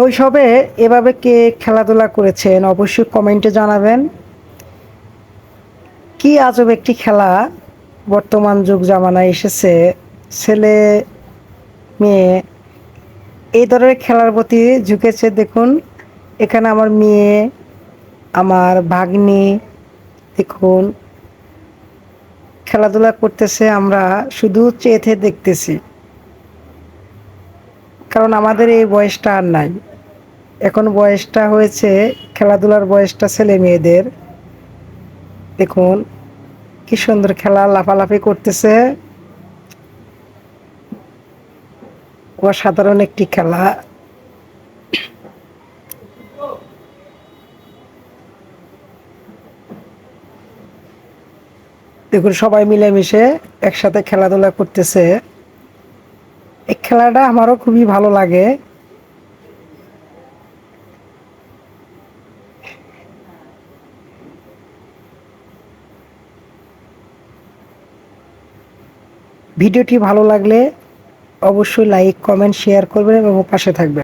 শৈশবে এভাবে কে খেলাধুলা করেছেন অবশ্যই কমেন্টে জানাবেন। কি আজব একটি খেলা বর্তমান যুগ জামানায় এসেছে। ছেলে মেয়ে এই ধরনের খেলার প্রতি ঝুঁকেছে। দেখুন এখানে আমার মেয়ে, আমার ভাগ্নি দেখুন খেলাধুলা করতেছে, আমরা শুধু চেয়ে থেকে দেখতেছি। কারণ আমাদের এই বয়সটা আর নাই, এখন বয়সটা হয়েছে খেলাধুলার বয়সটা ছেলে মেয়েদের। দেখুন কি সুন্দর খেলা, লাফালাফি করতেছে, অসাধারণ একটি খেলা। দেখুন সবাই মিলেমিশে একসাথে খেলাধুলা করতেছে। এই খেলাটা আমারও খুবই ভালো লাগে। ভিডিওটি ভালো লাগলে অবশ্যই লাইক, কমেন্ট, শেয়ার করবেন এবং পাশে থাকবেন।